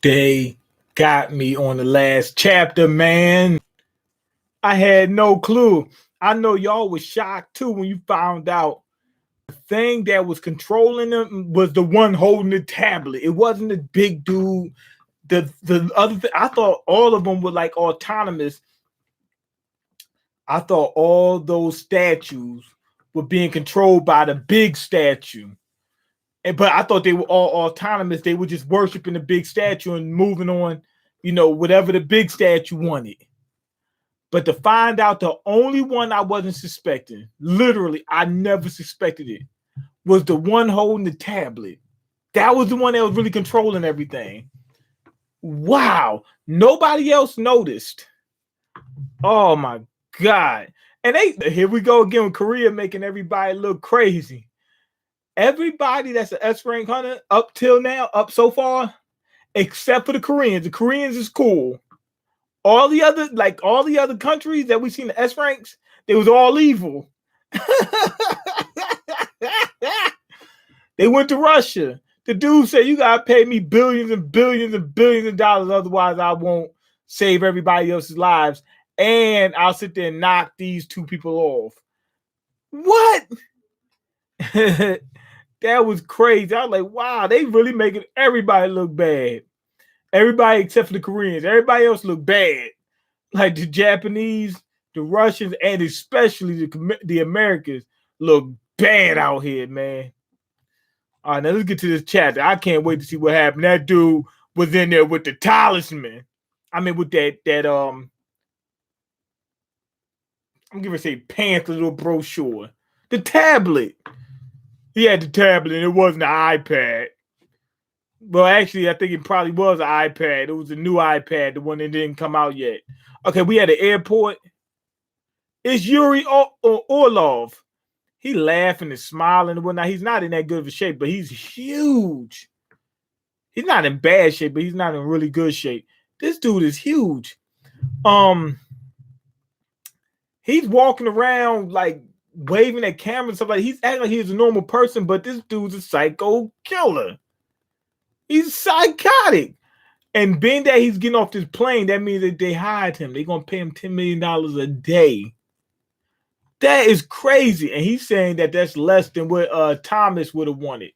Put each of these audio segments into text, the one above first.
They got me on the last chapter, man. I had no clue. I know y'all was shocked too when you found out the thing that was controlling them was the one holding the tablet. It wasn't the big dude. The other thing, I thought all of them were like autonomous. I thought all those statues were being controlled by the big statue. But I thought they were all autonomous. They were just worshiping the big statue and moving on, whatever the big statue wanted. But to find out the only one I wasn't suspecting, literally, I never suspected it, was the one holding the tablet. That was the one that was really controlling everything. Wow. Nobody else noticed. Oh my God. And here we go again with Korea making everybody look crazy. Everybody that's an S rank hunter up till now, up so far, except for the Koreans. The Koreans is cool. All the other countries that we've seen the S ranks, they was all evil. They went to Russia. The dude said, "You gotta pay me billions and billions and billions of dollars, otherwise I won't save everybody else's lives, and I'll sit there and knock these two people off." What? That was crazy. I was like, wow, they really making everybody look bad. Everybody except for the Koreans. Everybody else look bad. Like the Japanese, the Russians, and especially the Americans look bad out here, man. All right, now let's get to this chapter. I can't wait to see what happened. That dude was in there with the talisman. I mean, with that I'm gonna say pamphlet little brochure. The tablet. He had the tablet, and it wasn't an iPad. Well, actually, I think it probably was an iPad. It was a new iPad, the one that didn't come out yet. Okay, we had an airport. It's Yuri Orlov. He laughing and smiling and whatnot. He's not in that good of a shape, but he's huge. He's not in bad shape, but he's not in really good shape. This dude is huge. He's walking around like waving at cameras and stuff like he's acting like he's a normal person, but this dude's a psycho killer. He's psychotic. And being that he's getting off this plane, that means that they hired him. They're gonna pay him $10 million a day. That is crazy. And he's saying that that's less than what Thomas would have wanted.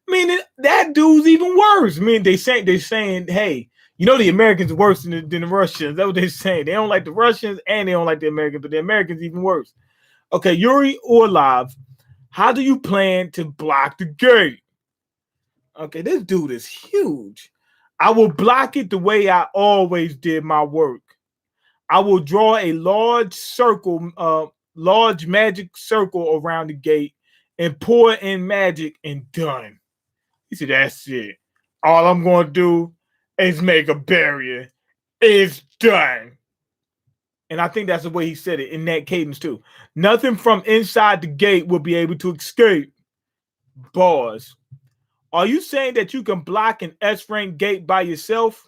Meaning that dude's even worse. I mean, they're saying, hey, the Americans are worse than the Russians. That's what they're saying. They don't like the Russians and they don't like the Americans, but the Americans even worse. Okay, Yuri Orlov, how do you plan to block the gate? Okay, this dude is huge. I will block it the way I always did my work. I will draw a large circle, large magic circle around the gate and pour in magic and done. He said, that's it. All I'm going to do is make a barrier. It's done. And I think that's the way he said it in that cadence too. Nothing from inside the gate will be able to escape. Bars. Are you saying that you can block an S-rank gate by yourself?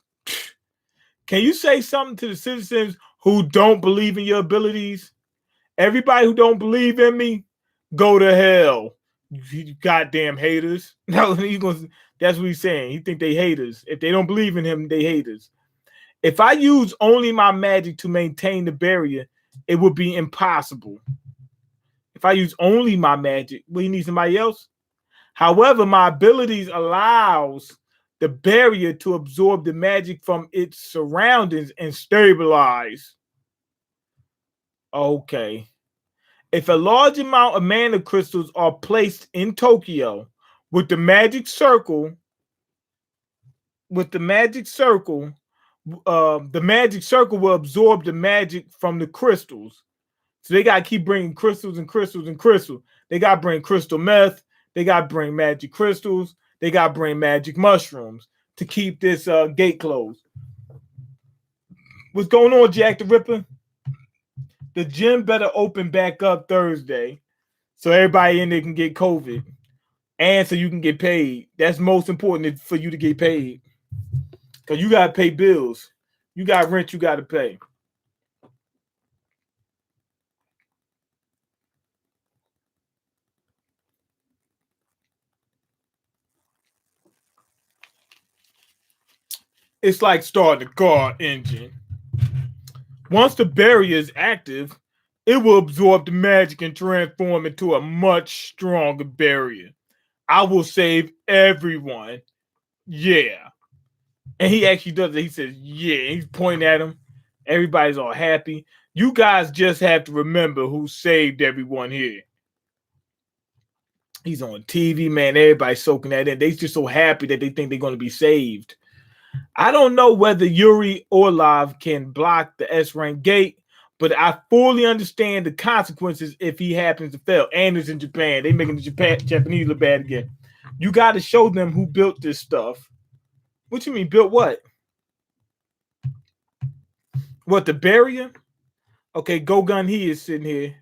Can you say something to the citizens who don't believe in your abilities? Everybody who don't believe in me, go to hell. You goddamn haters. No, that's what he's saying. He think they haters. If they don't believe in him, they haters. If I use only my magic to maintain the barrier, it would be impossible. If I use only my magic, will you need somebody else? However, my abilities allows the barrier to absorb the magic from its surroundings and stabilize. Okay. If a large amount of mana crystals are placed in Tokyo with the magic circle, the magic circle will absorb the magic from the crystals. So they got to keep bringing crystals and crystals and crystals. They got to bring crystal meth. They got to bring magic crystals. They got to bring magic mushrooms to keep this gate closed. What's going on, Jack the Ripper? The gym better open back up Thursday so everybody in there can get COVID and so you can get paid. That's most important for you to get paid because you got to pay bills. You got rent you got to pay. It's like starting a car engine. Once the barrier is active, it will absorb the magic and transform into a much stronger barrier. I will save everyone. Yeah. And he actually does it. He says, yeah. He's pointing at him. Everybody's all happy. You guys just have to remember who saved everyone here. He's on TV, man. Everybody's soaking that in. They're just so happy that they think they're going to be saved. I don't know whether Yuri Orlov can block the S rank gate, but I fully understand the consequences if he happens to fail. And it's in Japan. They're making the Japanese look bad again. You got to show them who built this stuff. What you mean, built what? What, the barrier? Okay, Gogun He is sitting here.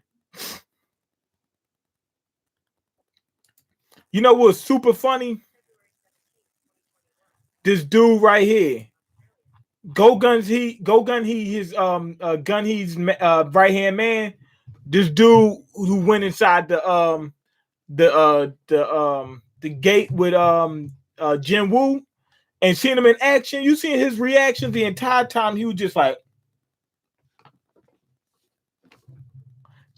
You know what's super funny? This dude right here. Gun He, his Gun He's right hand man. This dude who went inside the gate with Jin-woo and seeing him in action. You seen his reaction the entire time. He was just like,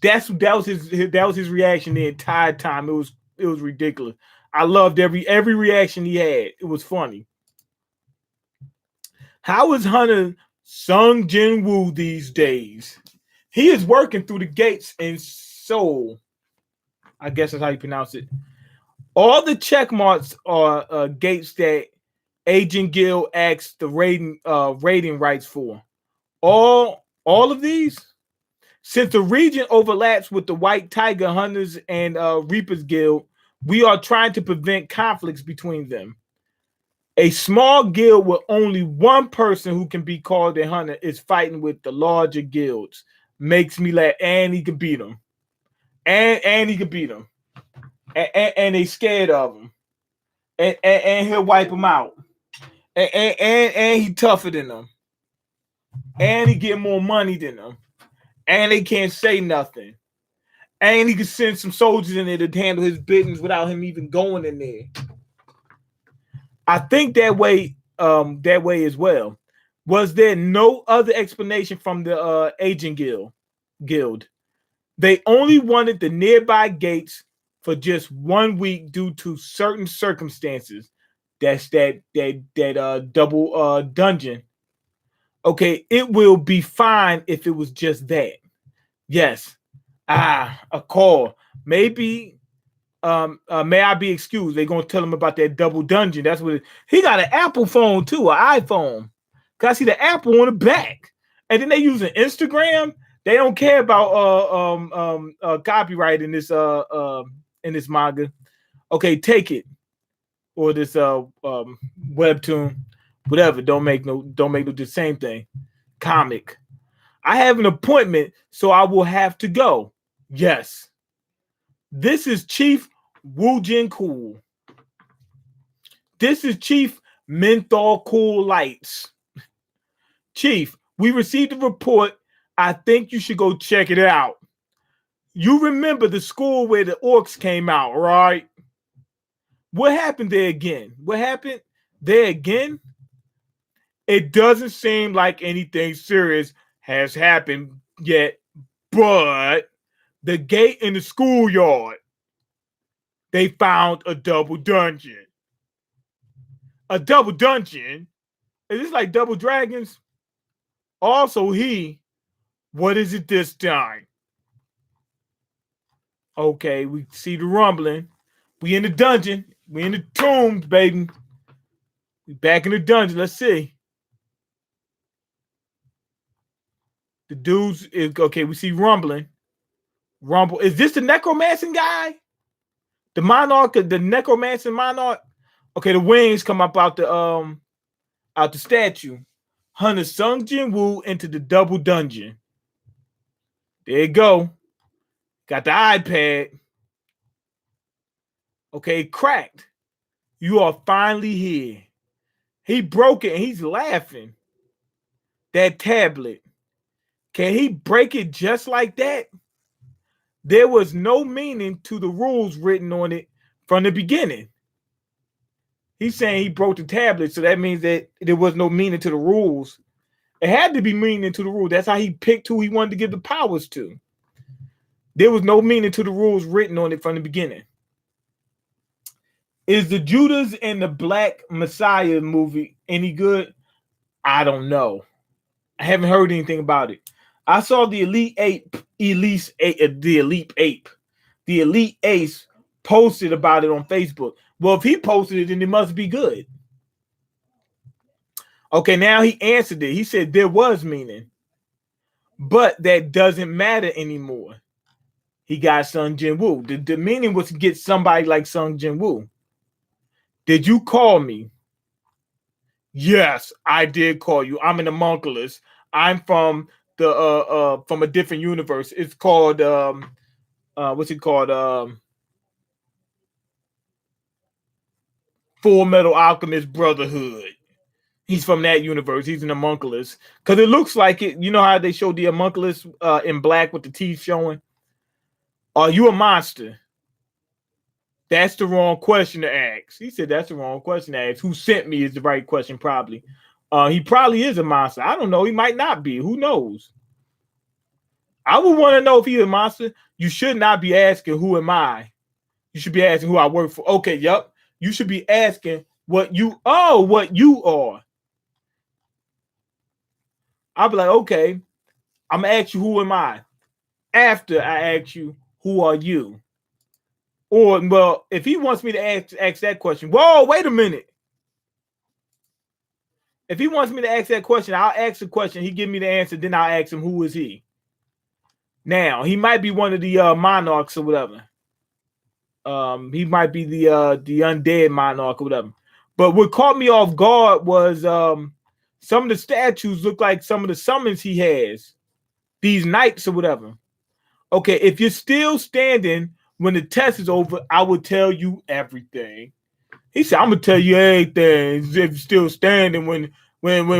that was his reaction the entire time. It was ridiculous. I loved every reaction he had. It was funny. How is Hunter Sung Jin-woo these days? He is working through the gates in Seoul. I guess that's how you pronounce it. All the check marks are gates that Agent Gill asked the rating rights for. All of these? Since the region overlaps with the White Tiger Hunters and Reapers Guild, we are trying to prevent conflicts between them. A small guild with only one person who can be called a hunter is fighting with the larger guilds. Makes me laugh. And he can beat them. And he can beat them. And they scared of him. And he'll wipe them out. And he tougher than them. And he get more money than them. And they can't say nothing. And he can send some soldiers in there to handle his business without him even going in there. I think that way as well. Was there no other explanation from the Agent Guild? They only wanted the nearby gates for just 1 week due to certain circumstances. That's that double dungeon. Okay, it will be fine if it was just that. Yes. A call. Maybe may I be excused? They're gonna tell him about that double dungeon. That's what he got, an Apple phone too, an iPhone. Cause I see the Apple on the back. And then they using Instagram. They don't care about copyright in this manga. Okay, take it. Or this webtoon, whatever. Don't make no the same thing. Comic. I have an appointment, so I will have to go. Yes. This is Chief Woo Jin Cool. This is Chief Menthol Cool Lights. Chief, we received a report. I think you should go check it out. You remember the school where the orcs came out, right? What happened there again? What happened there again? It doesn't seem like anything serious has happened yet, but the gate in the schoolyard, they found a double dungeon. A double dungeon? Is this like Double Dragons? Also, what is it this time? Okay, we see the rumbling. We in the dungeon. We in the tombs, baby. We back in the dungeon. Let's see. The dudes is okay. We see rumbling. Rumble. Is this the necromancing guy? The monarch, the necromancing monarch. Okay, the wings come up out the statue. Hunter Sung Jin Woo into the double dungeon. There you go. Got the iPad. Okay, cracked. You are finally here. He broke it and he's laughing. That tablet. Can he break it just like that? There was no meaning to the rules written on it from the beginning. He's saying he broke the tablet, so that means that there was no meaning to the rules. It had to be meaning to the rule. That's how he picked who he wanted to give the powers to. There was no meaning to the rules written on it from the beginning. Is the Judas and the Black Messiah movie any good? I don't know. I haven't heard anything about it. I saw the Elite Ace posted about it on Facebook. Well, if he posted it, then it must be good. Okay, now he answered it. He said there was meaning, but that doesn't matter anymore. He got Sung Jin-woo. The meaning was to get somebody like Sung Jin-woo. Did you call me? Yes, I did call you. I'm an homunculus. I'm from a different universe. It's called what's it called? Full Metal Alchemist Brotherhood. He's from that universe. He's an homunculus. Because it looks like it. You know how they showed the homunculus in black with the teeth showing? Are you a monster? That's the wrong question to ask. He said that's the wrong question to ask. Who sent me is the right question, probably. He probably is a monster. I don't know. He might not be. Who knows? I would want to know if he's a monster. You should not be asking, who am I? You should be asking who I work for. Okay, yep. You should be asking what you are. I'll be like, okay, I'm going to ask you, who am I? After I ask you, who are you? Or, well, if he wants me to ask that question, whoa, wait a minute. If he wants me to ask that question, I'll ask the question. He give me the answer. Then I'll ask him, who is he? Now, he might be one of the monarchs or whatever. He might be the undead monarch or whatever. But what caught me off guard was some of the statues look like some of the summons he has. These knights or whatever. Okay, if you're still standing when the test is over, I will tell you everything. He said, I'm gonna tell you everything. If you're still standing when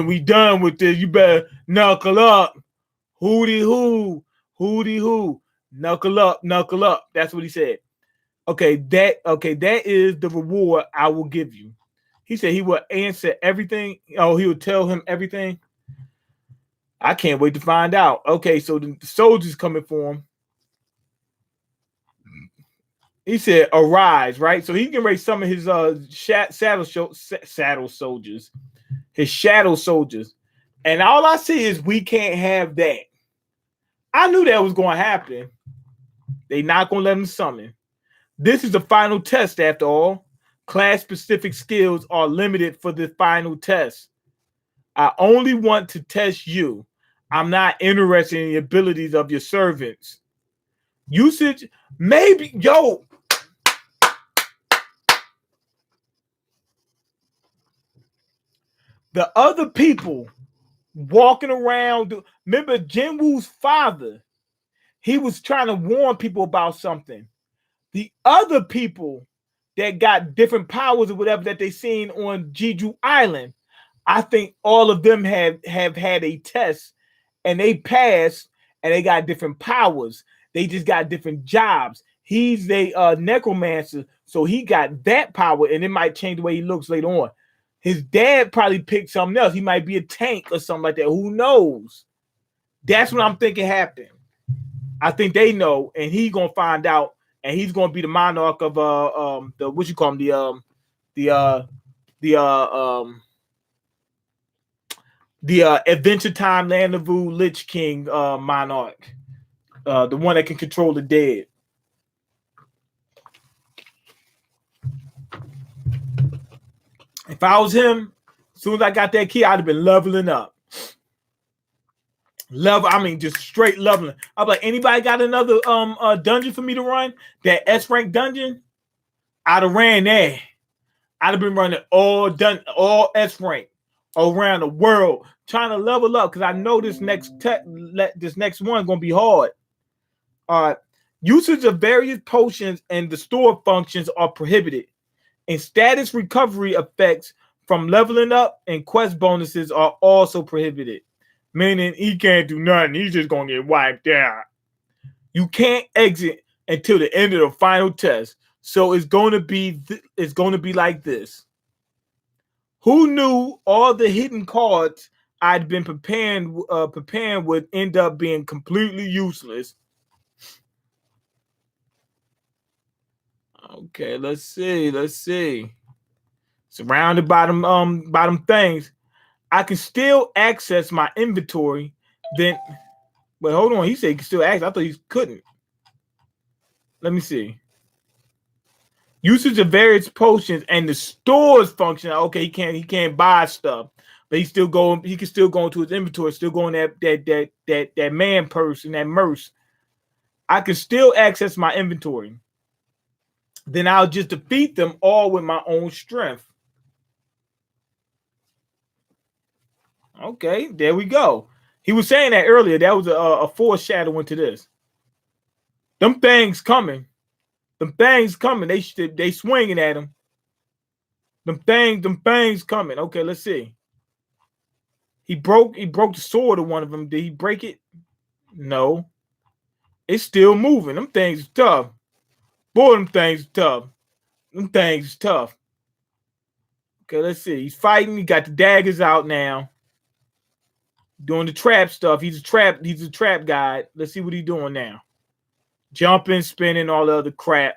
we done with this, you better knuckle up. Hootie hoo, hootie hoo. Knuckle up, knuckle up. That's what he said. Okay, that is the reward I will give you. He said he will answer everything. Oh, he will tell him everything. I can't wait to find out. Okay, so the soldiers coming for him. He said, arise, right? So he can raise some of his shadow soldiers, his shadow soldiers. And all I see is we can't have that. I knew that was going to happen. They not going to let him summon. This is the final test after all. Class-specific skills are limited for the final test. I only want to test you. I'm not interested in the abilities of your servants. Usage, maybe, yo. The other people walking around, remember Jin-woo's father, he was trying to warn people about something. The other people that got different powers or whatever that they seen on Jeju Island, I think all of them have had a test and they passed and they got different powers. They just got different jobs. He's a necromancer, so he got that power and it might change the way he looks later on. His dad probably picked something else. He might be a tank or something like that. Who knows? That's what I'm thinking happened. I think they know, and he's gonna find out, and he's gonna be the monarch of the what you call him, the Adventure Time Land of Vu Lich King monarch, the one that can control the dead. If I was him, as soon as I got that key, I'd have been leveling up. Just straight leveling. I'm like, anybody got another dungeon for me to run? That S rank dungeon? I'd have ran that. I'd have been running all S rank around the world, trying to level up because I know this next one gonna be hard. Usage of various potions and the store functions are prohibited. And status recovery effects from leveling up and quest bonuses are also prohibited. Meaning he can't do nothing. He's just gonna get wiped out. You can't exit until the end of the final test. So it's gonna be like this. Who knew all the hidden cards I'd been preparing would end up being completely useless? Okay, let's see. Let's see. Surrounded by them things, I can still access my inventory. Then, but hold on. He said he can still access. I thought he couldn't. Let me see. Usage of various potions and the stores function. Okay, he can't buy stuff, but he can still go into his inventory, still go in that man purse and that merce. I can still access my inventory. Then I'll just defeat them all with my own strength. Okay, there we go. He was saying that earlier. That was a foreshadowing to this. Them things coming. Them things coming. They swinging at him. Them things coming. Okay, let's see. He broke the sword of one of them. Did he break it? No. It's still moving. Them things are tough. Boy, them things are tough. Them things are tough. Okay, let's see. He's fighting. He got the daggers out now. Doing the trap stuff. He's a trap guy. Let's see what he's doing now. Jumping, spinning, all the other crap.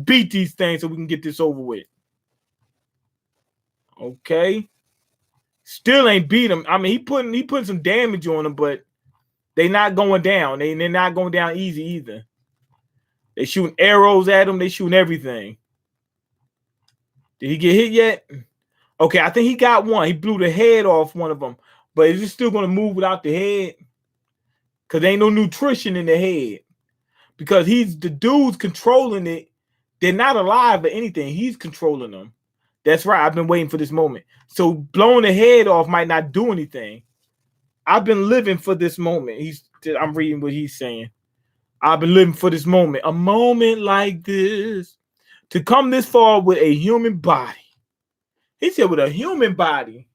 Beat these things so we can get this over with. Okay. Still ain't beat him. I mean, he putting some damage on them, but they not going down. They're not going down easy either. They shooting arrows at him. They shooting everything. Did he get hit yet? Okay, I think he got one. He blew the head off one of them. But is it still going to move without the head? Because there ain't no nutrition in the head. Because he's the dude's controlling it. They're not alive or anything. He's controlling them. That's right. I've been waiting for this moment. So blowing the head off might not do anything. I've been living for this moment. I'm reading what he's saying. I've been living for this moment. A moment like this. To come this far with a human body. He said with a human body.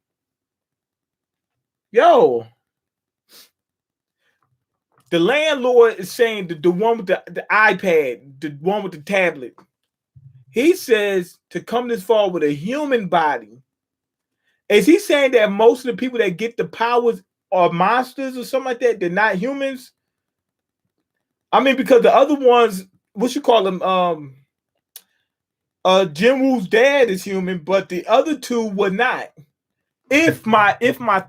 Yo. The landlord is saying the one with the iPad, the one with the tablet. He says to come this far with a human body. Is he saying that most of the people that get the powers are monsters or something like that? They're not humans? I mean, because the other ones, what you call them? Jin-woo's dad is human, but the other two were not. If my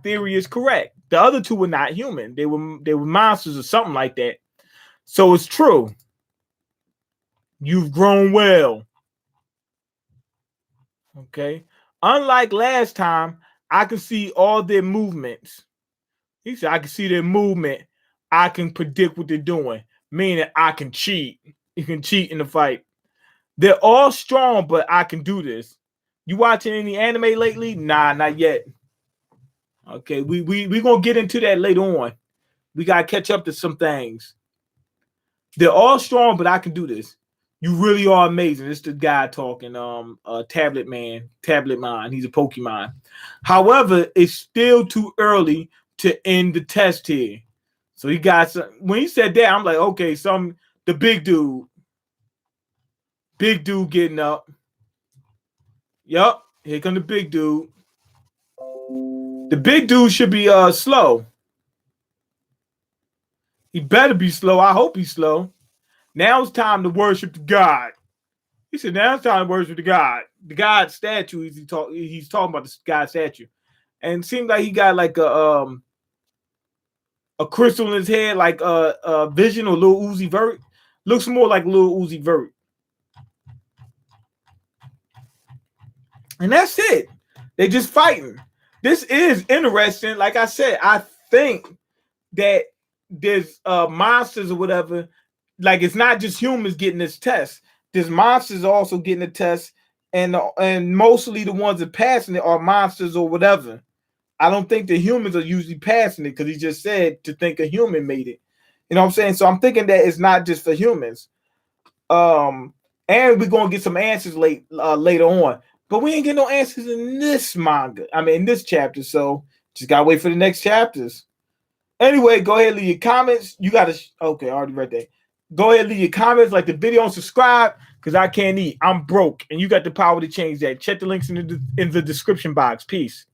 theory is correct, the other two were not human. They were monsters or something like that. So it's true. You've grown well. Okay. Unlike last time, I can see all their movements. He said I can see their movement. I can predict what they're doing, meaning I can cheat. You can cheat in the fight. They're all strong, but I can do this. You watching any anime lately? Nah, not yet. Okay, we gonna get into that later on. We gotta catch up to some things. They're all strong, but I can do this. You really are amazing. It's the guy talking. Tablet Man. He's a Pokemon. However, it's still too early to end the test here. So he got some. When he said that, I'm like, okay, the big dude getting up. Yup, here come the big dude. The big dude should be slow. He better be slow. I hope he's slow. Now it's time to worship the God. He said, now it's time to worship the God. The God statue, he's talking about the God statue. And it seems like he got like a crystal in his head, like a Vision or Lil Uzi Vert. Looks more like Lil Uzi Vert. And that's it. They just fighting. This is interesting. Like I said, I think that there's monsters or whatever. Like it's not just humans getting this test. There's monsters also getting the test, and mostly the ones that passing it are monsters or whatever. I don't think the humans are usually passing it because he just said to think a human made it. You know what I'm saying? So I'm thinking that it's not just for humans. And we're gonna get some answers later on. But we ain't getting no answers in this manga. I mean, in this chapter. So just gotta wait for the next chapters. Anyway, go ahead and leave your comments. You gotta. Okay, I already read that. Go ahead, leave your comments, like the video, and subscribe, because I can't eat. I'm broke, and you got the power to change that. Check the links in the description box. Peace.